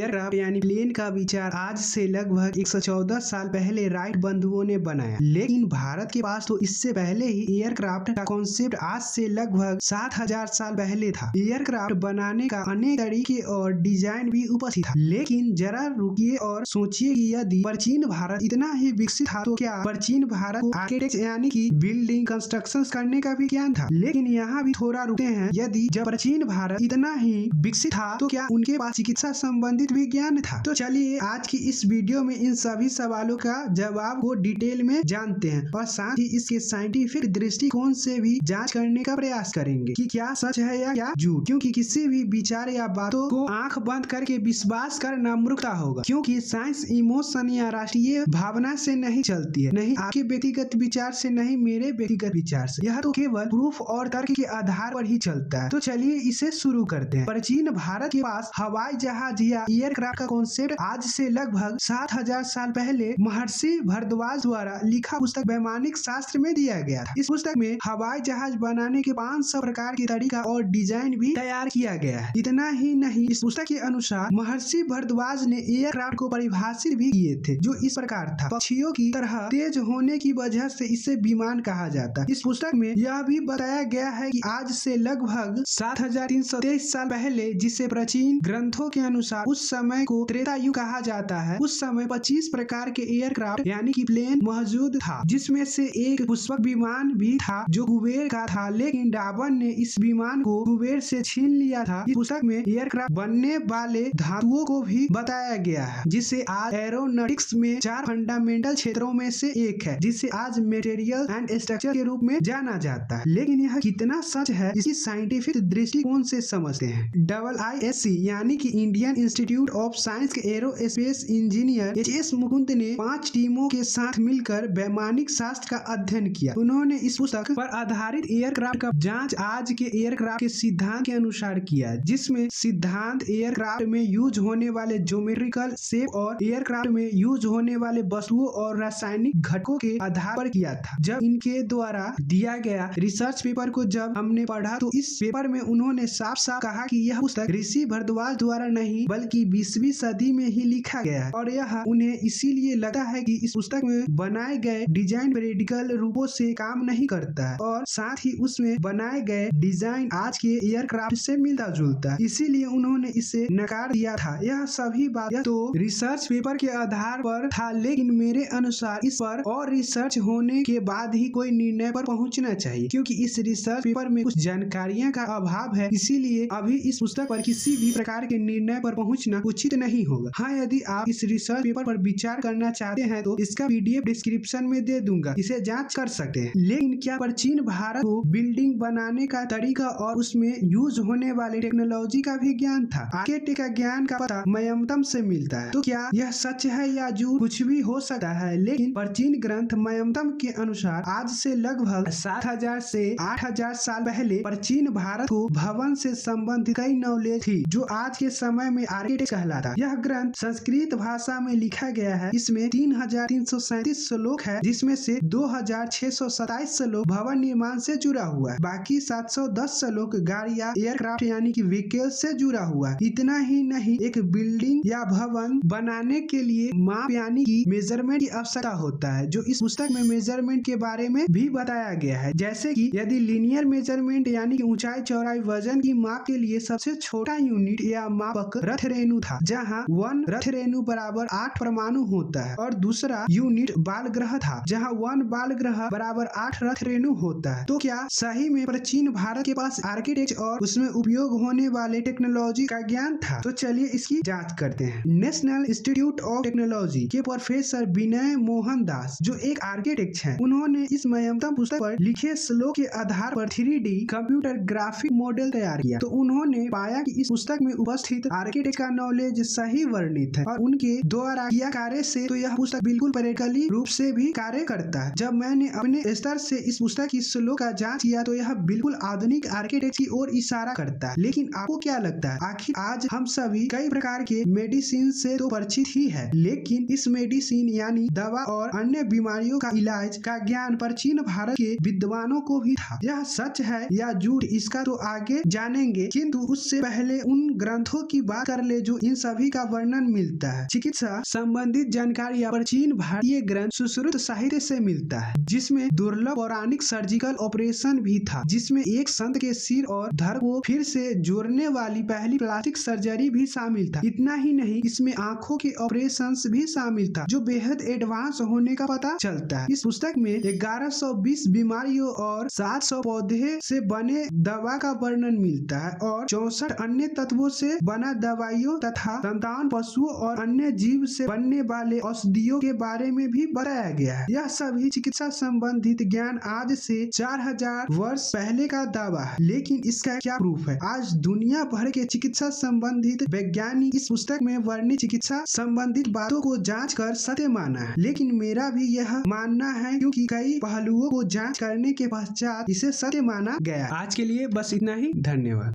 Aircraft यानी plane का विचार आज से लगभग 114 साल पहले राइट बंधुओं ने बनाया। लेकिन भारत के पास तो इससे पहले ही एयरक्राफ्ट का कॉन्सेप्ट आज से लगभग 7000 साल पहले था। एयरक्राफ्ट बनाने का अनेक तरीके और डिजाइन भी उपस्थित था। लेकिन जरा रुकिए और सोचिए कि यदि प्राचीन भारत इतना ही विकसित था तो क्या प्राचीन भारत को आर्किटेक्ट यानी कि बिल्डिंग कंस्ट्रक्शन करने का भी ज्ञान था। लेकिन यहाँ भी थोड़ा रुकते हैं, यदि जब प्राचीन भारत इतना ही विकसित था तो क्या उनके पास चिकित्सा संबंधित भी ज्ञान था। तो चलिए आज की इस वीडियो में इन सभी सवालों का जवाब को डिटेल में जानते हैं और साथ ही इसके साइंटिफिक दृष्टिकोण से भी जांच करने का प्रयास करेंगे कि क्या सच है या क्या झूठ। क्योंकि किसी भी विचार या बातों को आंख बंद करके विश्वास करना मूर्खता होगा, क्योंकि साइंस इमोशन या राष्ट्रीय भावना से नहीं चलती है, नहीं आपके व्यक्तिगत विचार से, नहीं मेरे व्यक्तिगत विचार से। यह तो केवल प्रूफ और तर्क के आधार पर ही चलता है। तो चलिए इसे शुरू करते हैं। प्राचीन भारत के पास हवाई जहाज या एयरक्राफ्ट का कॉन्सेप्ट आज से लगभग 7000 साल पहले महर्षि भारद्वाज द्वारा लिखा पुस्तक वैमानिक शास्त्र में दिया गया था। इस पुस्तक में हवाई जहाज बनाने के 500 प्रकार के तरीका और डिजाइन भी तैयार किया गया है। इतना ही नहीं, इस पुस्तक के अनुसार महर्षि भारद्वाज ने एयरक्राफ्ट को परिभाषित भी किए थे, जो इस प्रकार था। पक्षियों की तरह तेज होने की वजह से इसे विमान कहा जाता है। इस पुस्तक में यह भी बताया गया है कि आज से लगभग 7323 साल पहले, जिसे प्राचीन ग्रंथों के अनुसार उस समय को त्रेता युग कहा जाता है, उस समय 25 प्रकार के एयरक्राफ्ट यानी कि प्लेन मौजूद था, जिसमें से एक पुष्पक विमान भी था जो कुबेर का था। लेकिन रावण ने इस विमान को कुबेर से छीन लिया था। इस पुस्तक में एयरक्राफ्ट बनने वाले धातुओं को भी बताया गया है, जिसे आज एरोनॉटिक्स में 4 फंडामेंटल क्षेत्रों में से एक है, जिसे आज मटेरियल एंड स्ट्रक्चर के रूप में जाना जाता है। लेकिन यह कितना सच है, इसकी साइंटिफिक दृष्टिकोण से समझते हैं। IISc यानी कि इंडियन इंस्टीट्यूट ऑफ साइंस के एरोस्पेस इंजीनियर HS मुकुंद ने 5 टीमों के साथ मिलकर वैमानिक शास्त्र का अध्ययन किया। उन्होंने इस पुस्तक पर आधारित एयरक्राफ्ट का जांच आज के एयरक्राफ्ट के सिद्धांत के अनुसार किया, जिसमें सिद्धांत एयरक्राफ्ट में यूज होने वाले ज्योमेट्रिकल शेप और एयरक्राफ्ट में यूज होने वाले वस्तुओं और रासायनिक घटकों के आधार पर किया था। जब इनके द्वारा दिया गया रिसर्च पेपर को जब हमने पढ़ा तो इस पेपर में उन्होंने साफ साफ कहा कि यह पुस्तक ऋषि भारद्वाज द्वारा नहीं बल्कि 20वीं सदी में ही लिखा गया है, और यह उन्हें इसीलिए लगता है कि इस पुस्तक में बनाए गए डिजाइन प्रैक्टिकल रूपों से काम नहीं करता है, और साथ ही उसमें बनाए गए डिजाइन आज के एयरक्राफ्ट से मिलता जुलता है, इसीलिए उन्होंने इसे नकार दिया था। यह सभी बात तो रिसर्च पेपर के आधार पर था, लेकिन मेरे अनुसार इस पर और रिसर्च होने के बाद ही कोई निर्णय पर पहुंचना चाहिए, क्योंकि इस रिसर्च पेपर में कुछ जानकारियां का अभाव है। इसीलिए अभी इस पुस्तक पर किसी भी प्रकार के निर्णय पर पहुंचना उचित नहीं होगा। हाँ, यदि आप इस रिसर्च पेपर पर विचार करना चाहते हैं तो इसका PDF डिस्क्रिप्शन में दे दूंगा, इसे जांच कर सकते हैं। लेकिन क्या प्राचीन भारत को बिल्डिंग बनाने का तरीका और उसमें यूज होने वाले टेक्नोलॉजी का भी ज्ञान था? आर्किटेक्ट का ज्ञान का पता मयमतम से मिलता है। तो क्या यह सच है या झूठ, कुछ भी हो सकता है। लेकिन प्राचीन ग्रंथ मयमतम के अनुसार आज से लगभग 7000 से 8000 साल पहले प्राचीन भारत को भवन से संबंधित कई नॉलेज थी, जो आज के समय में आर्किटेक्ट कहलाता। यह ग्रंथ संस्कृत भाषा में लिखा गया है। इसमें 3337 श्लोक है, जिसमें से 2627 श्लोक भवन निर्माण से जुड़ा हुआ है। बाकी 710 श्लोक गाड़ियां एयरक्राफ्ट यानी कि व्हीकल से जुड़ा हुआ है। इतना ही नहीं, एक बिल्डिंग या भवन बनाने के लिए माप यानी कि मेजरमेंट की आवश्यकता होता है, जो इस पुस्तक में मेजरमेंट के बारे में भी बताया गया है। जैसे कि यदि लीनियर मेजरमेंट यानी कि ऊंचाई चौड़ाई वजन की माप के लिए सबसे छोटा यूनिट या मापक रथ रेणु था, जहां 1 रथ रेणु बराबर 8 परमाणु होता है, और दूसरा यूनिट बाल ग्रह था, जहां 1 बाल ग्रह बराबर 8 रथ रेणु होता है। तो क्या सही में प्राचीन भारत के पास आर्किटेक्ट और उसमें उपयोग होने वाले टेक्नोलॉजी का ज्ञान था? तो चलिए इसकी जांच करते हैं। नेशनल इंस्टीट्यूट ऑफ टेक्नोलॉजी के प्रोफेसर विनय मोहन दास, जो एक आर्किटेक्ट हैं, उन्होंने इस मयमतम पुस्तक पर लिखे श्लोक के आधार पर 3D कंप्यूटर ग्राफिक मॉडल तैयार किया। तो उन्होंने पाया कि इस पुस्तक में उपस्थित आर्किटेक्ट का नॉलेज सही वर्णित है और उनके द्वारा किया कार्य से तो यह पुस्तक बिल्कुल प्रैक्टिकली रूप से भी कार्य करता है। जब मैंने अपने स्तर से इस पुस्तक की श्लोक का जांच किया तो यह बिल्कुल आधुनिक आर्किटेक्ट की ओर इशारा करता है। लेकिन आपको क्या लगता है, आखिर आज हम सभी कई प्रकार के मेडिसिन से तो परिचित ही है, लेकिन इस मेडिसिन यानी दवा और अन्य बीमारियों का इलाज का ज्ञान प्राचीन भारत के विद्वानों को भी था। यह सच है या झूठ, इसका तो आगे जानेंगे, किंतु उससे पहले उन ग्रंथों की बात कर ले जो जो इन सभी का वर्णन मिलता है। चिकित्सा संबंधित जानकारी प्राचीन भारतीय ग्रंथ सुश्रुत साहित्य से मिलता है, जिसमें दुर्लभ पौराणिक सर्जिकल ऑपरेशन भी था, जिसमें एक संत के सिर और धड़ को फिर से जोड़ने वाली पहली प्लास्टिक सर्जरी भी शामिल था। इतना ही नहीं, इसमें आंखों के ऑपरेशन भी शामिल था, जो बेहद एडवांस होने का पता चलता है। इस पुस्तक में 1120 बीमारियों और 700 पौधे से बने दवा का वर्णन मिलता है और 64 अन्य तत्वों से बना दवाइयों तथा संतान पशुओं और अन्य जीव से बनने वाले औषधियों के बारे में भी बताया गया है। यह सभी चिकित्सा संबंधित ज्ञान आज से 4000 वर्ष पहले का दावा है, लेकिन इसका क्या प्रूफ है? आज दुनिया भर के चिकित्सा संबंधित वैज्ञानिक इस पुस्तक में वर्णित चिकित्सा संबंधित बातों को जांच कर सत्य माना है, लेकिन मेरा भी यह मानना है क्योंकि कई पहलुओं को जांच करने के पश्चात इसे सत्य माना गया। आज के लिए बस इतना ही। धन्यवाद।